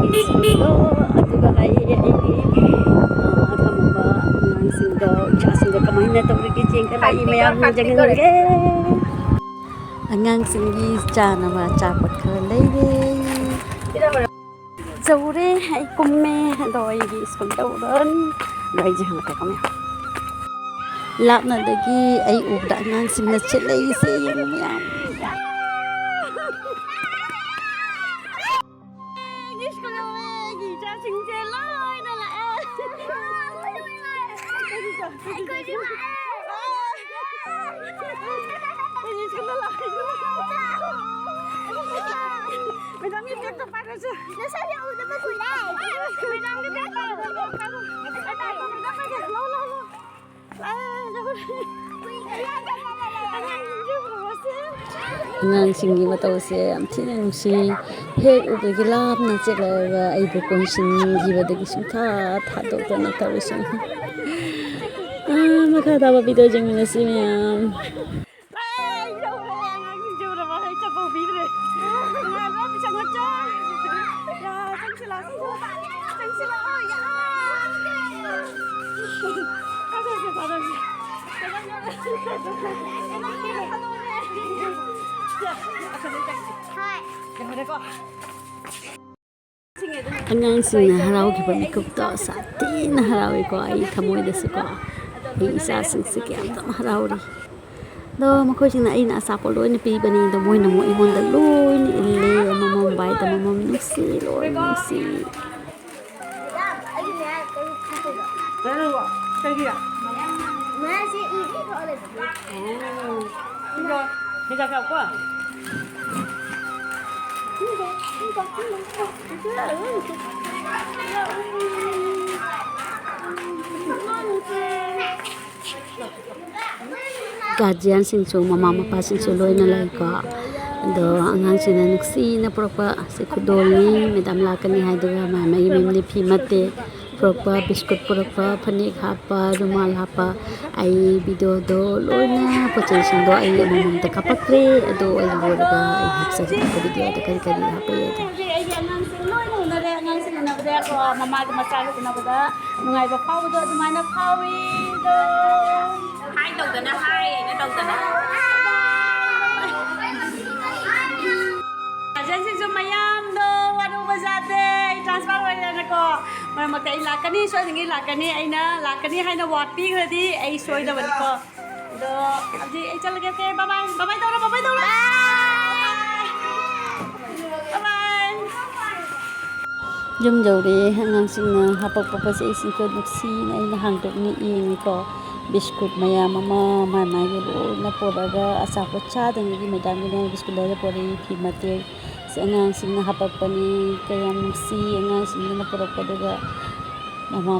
ꯏꯁꯤꯡꯗꯣ ꯑꯗꯨꯒ ꯑꯩꯒꯤ ꯊꯝꯃꯕ ꯑꯉꯥꯡꯁꯤꯡꯗꯣ ꯏꯆꯥꯁꯤꯡꯗꯣ ꯀꯃꯥꯏꯅ ꯇꯧꯔꯤꯒꯦ ꯆꯦꯡꯈꯠꯂꯛꯏ ꯃꯌꯥꯝ ꯌꯦꯡꯖꯒꯦ ꯑꯉꯥꯡꯁꯤꯡꯒꯤ ꯆꯥꯅꯕ ꯑꯆꯥꯄꯣꯠ ꯈꯔ ꯂꯩꯔꯦ ꯆꯧꯔꯦ ꯑꯩ ꯀꯨꯝꯃꯦ ꯑꯗꯣ ꯑꯩꯒꯤ ꯁ꯭ꯀꯨꯜ ꯇꯧꯔꯅꯤ ꯑꯗꯣ ꯑꯩꯁꯦ ꯍꯪꯉꯛꯀꯦ ꯀꯨꯝꯃꯦ ꯂꯥꯞꯅꯗꯒꯤ ꯑꯩ ꯎꯕꯗ ꯑꯉꯥꯡꯁꯤꯡꯅ ꯁꯦꯠꯂꯛꯏꯁꯦ ꯌꯦꯡꯉꯨ ꯃꯌꯥꯝ ꯑꯉꯥꯡꯁꯤꯡꯒꯤ ꯃꯇꯧꯁꯦ ꯌꯥꯝ ꯊꯤꯅ ꯅꯨꯡꯁꯤ ꯍꯦꯛ ꯎꯕꯒꯤ ꯂꯥꯞꯅ ꯆꯦꯜꯂꯛꯑꯒ ꯑꯩꯕꯨ ꯀꯣꯟꯁꯤꯟꯈꯤꯕꯗꯒꯤ ꯁꯨꯡꯊꯥ ꯊꯥꯗꯣꯛꯇꯅ ꯇꯧꯔꯤꯁꯦ ꯃꯈꯥ ꯇꯥꯕ ꯚꯤꯗꯤꯑꯣ ꯌꯦꯡꯃꯤꯟꯅꯁꯤ ꯃꯌꯥꯝ ꯑꯉꯥꯡꯁꯤꯡꯅ ꯍꯔꯥꯎꯈꯤꯕ ꯃꯤꯀꯨꯞꯇꯣ ꯁꯥꯊꯤꯅ ꯍꯔꯥꯎꯏꯀꯣ ꯑꯩ ꯊꯃꯣꯏꯗꯁꯨꯀꯣ ꯑꯩ ꯏꯆꯥꯁꯤꯡꯁꯦ ꯀꯌꯥꯝ ꯍꯔꯥꯎꯔꯤ ꯑꯗꯣ ꯃꯈꯣꯏꯁꯤꯡꯅ ꯑꯩꯅ ꯑꯆꯥꯄꯣꯠ ꯂꯣꯏꯅ ꯄꯤꯕꯅꯤ ꯑꯗꯣ ꯃꯣꯏꯅ ꯑꯃꯨꯛ ꯑꯩꯉꯣꯟꯗ ꯂꯣꯏꯅ ꯏꯜꯂꯦ ꯑꯃꯃꯝ ꯕꯥꯏꯠ ꯑꯃꯃꯝ ꯅꯨꯡꯁꯤ ꯂꯣꯏꯅ ꯅꯨꯡꯁꯤ ꯒꯥꯔꯖꯤꯌꯥꯟꯁꯤꯡꯁꯨ ꯃꯃꯥ ꯃꯄꯥꯁꯤꯡꯁꯨ ꯂꯣꯏꯅ ꯂꯩꯀꯣ ꯑꯗꯣ ꯑꯉꯥꯡꯁꯤꯡꯅ ꯅꯨꯡꯁꯤꯅ ꯄꯨꯔꯛꯄ ꯑꯁꯤ ꯈꯨꯗꯣꯜꯅꯤ ꯃꯦꯗꯥꯝ ꯂꯥꯛꯀꯅꯤ ꯍꯥꯏꯗꯨꯒ ꯃꯥꯒꯤ ꯃꯌꯨꯝꯗꯤ ꯐꯤ ꯃꯠꯇꯦ ꯄꯨꯔꯛꯄ ꯕꯤꯁꯀꯨꯠ ꯄꯨꯔꯛꯄ ꯐꯅꯦꯛ ꯍꯥꯞꯄ ꯔꯨꯃꯥꯜ ꯍꯥꯞꯄ ꯑꯩ ꯚꯤꯗꯤꯑꯣꯗꯣ ꯂꯣꯏꯅ ꯄꯣꯠꯆꯩꯁꯤꯡꯗꯣ ꯑꯩ ꯑꯃꯃꯝꯇ ꯀꯥꯞꯄꯛꯈ꯭ꯔꯦ ꯑꯗꯣ ꯑꯩ ꯂꯣꯏꯔꯒ ꯑꯩ ꯍꯥꯞꯆꯒꯦ ꯚꯤꯗꯤꯑꯣꯗ ꯀꯔꯤ ꯀꯔꯤ ꯍꯥꯞꯄꯛꯑꯦ ꯑꯩꯒꯤ ꯑꯉꯥꯡꯁꯤꯡ ꯂꯣꯏꯅ ꯎꯅꯔꯦ ꯑꯉꯥꯡꯁꯤꯡ ꯎꯅꯕꯗ ꯃꯃꯥꯒ ꯃꯆꯥꯒ ꯎꯅꯕꯗ ꯅꯨꯡꯉꯥꯏꯕ ꯐꯥꯎꯕꯗꯣ ꯑꯗꯨꯃꯥꯏꯅ ꯐꯥꯎꯏ ꯍꯥꯏ ꯇꯧꯗꯅ ꯍꯥꯏ ꯑꯩꯅ ꯇꯧꯗꯅ ꯒꯥꯔꯖꯤꯌꯥꯟꯁꯤꯡꯁꯨ ꯃꯌꯥꯝꯗꯣ ꯋꯥꯔꯧꯕ ꯌꯥꯗꯦ ꯇ꯭ꯔꯥꯟꯁꯐꯔ ꯑꯣꯏꯔꯦꯅꯀꯣ ꯃꯔꯛ ꯃꯔꯛꯇ ꯑꯩ ꯂꯥꯛꯀꯅꯤ ꯁꯣꯏꯗꯅꯒꯤ ꯂꯥꯛꯀꯅꯤ ꯑꯩꯅ ꯂꯥꯛꯀꯅꯤ ꯍꯥꯏꯅ ꯋꯥꯔꯠ ꯄꯤꯈ꯭ꯔꯗꯤ ꯑꯩ ꯁꯣꯏꯗꯕꯅꯤꯀꯣ ꯑꯗꯣ ꯍꯧꯖꯤꯛ ꯑꯩ ꯆꯠꯂꯒꯦ ꯑꯣꯀꯦ ꯕꯥꯏ ꯕꯥꯏ ꯇꯧꯔꯣ ꯕꯥꯏ ꯇꯧꯔꯣ ꯌꯨꯝ ꯌꯧꯔꯦ ꯑꯉꯥꯡꯁꯤꯡꯅ ꯍꯥꯄꯛꯄ ꯄꯣꯠꯆꯩꯁꯤꯡꯗꯣ ꯅꯨꯡꯁꯤꯅ ꯑꯩꯅ ꯍꯥꯡꯗꯣꯛꯅ ꯌꯦꯡꯉꯤꯀꯣ ꯕꯤꯁꯀꯨꯠ ꯃꯌꯥꯝ ꯑꯃ ꯃꯥꯒꯤ ꯂꯣꯏꯅ ꯄꯨꯔꯛꯑꯒ ꯑꯆꯥꯄꯣꯠ ꯆꯥꯗ꯭ꯔꯤꯉꯩꯒꯤ ꯃꯦꯗꯥꯝꯒꯤꯅ ꯕꯤꯁꯀꯨꯠ ꯂꯩꯔ ꯄꯨꯔꯛꯏ ꯐꯤ ꯃꯇꯦꯛ ꯑꯉꯥꯡꯁꯤꯡꯅ ꯍꯥꯄꯛꯄꯅꯤ ꯀꯌꯥꯝ ꯅꯨꯡꯁꯤ ꯑꯉꯥꯡꯁꯤꯡꯗꯨꯅ ꯄꯨꯔꯛꯄꯗꯨꯒ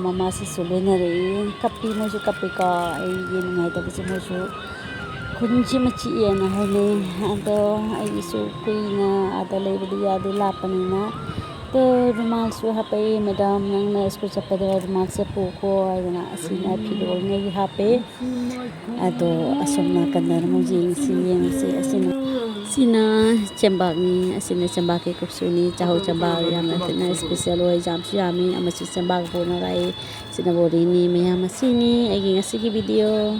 ꯃꯃꯥꯁꯤꯁꯨ ꯂꯣꯏꯅꯔꯛꯏ ꯀꯞꯄꯤ ꯃꯣꯏꯁꯨ ꯀꯞꯄꯤꯀꯣ ꯑꯩꯒꯤ ꯅꯨꯡꯉꯥꯏꯇꯕꯁꯦ ꯃꯣꯏꯁꯨ ꯈꯨꯟꯁꯤꯃ ꯆꯤꯛꯑꯦꯅ ꯍꯥꯏꯅꯩ ꯑꯗꯣ ꯑꯩꯒꯤꯁꯨ ꯀꯨꯏꯅ ꯑꯥꯗ ꯂꯩꯕꯗꯤ ꯌꯥꯗꯦ ꯂꯥꯞꯄꯅꯤꯅ ꯑꯗꯣ ꯔꯨꯃꯥꯜꯁꯨ ꯍꯥꯞꯄꯛꯏ ꯃꯦꯗꯥꯝ ꯅꯪꯅ ꯁ꯭ꯀꯨꯜ ꯆꯠꯄꯗ ꯔꯨꯃꯥꯜꯁꯦ ꯄꯨꯀꯣ ꯍꯥꯏꯗꯅ ꯑꯁꯤꯅ ꯐꯤꯔꯣꯜꯉꯩꯒꯤ ꯍꯥꯞꯄꯦ ꯑꯗꯣ ꯑꯁꯣꯝ ꯅꯥꯀꯟꯗ ꯑꯃꯨꯛ ꯌꯦꯡꯉꯁꯤ ꯑꯁꯤꯅ ꯆꯦꯡꯕꯥꯛꯅꯤ ꯑꯁꯤꯅ ꯆꯦꯡꯕꯥꯛꯀꯤ ꯀꯨꯞꯁꯨꯅꯤ ꯆꯥꯍꯧ ꯆꯦꯡꯕꯥꯛ ꯌꯥꯝꯅ ꯊꯤꯅ ꯏꯁꯄꯤꯁꯦꯜ ꯑꯣꯏ ꯌꯥꯝꯁꯨ ꯌꯥꯝꯃꯤ ꯑꯃꯁꯨ ꯆꯦꯡꯕꯥꯛ ꯄꯨꯔꯒ ꯂꯥꯛꯏ ꯁꯤꯅ ꯕꯣꯔꯤꯅꯤ ꯃꯌꯥꯝ ꯑꯁꯤꯅꯤ ꯑꯩꯒꯤ ꯉꯁꯤꯒꯤ ꯚꯤꯗꯤꯑꯣ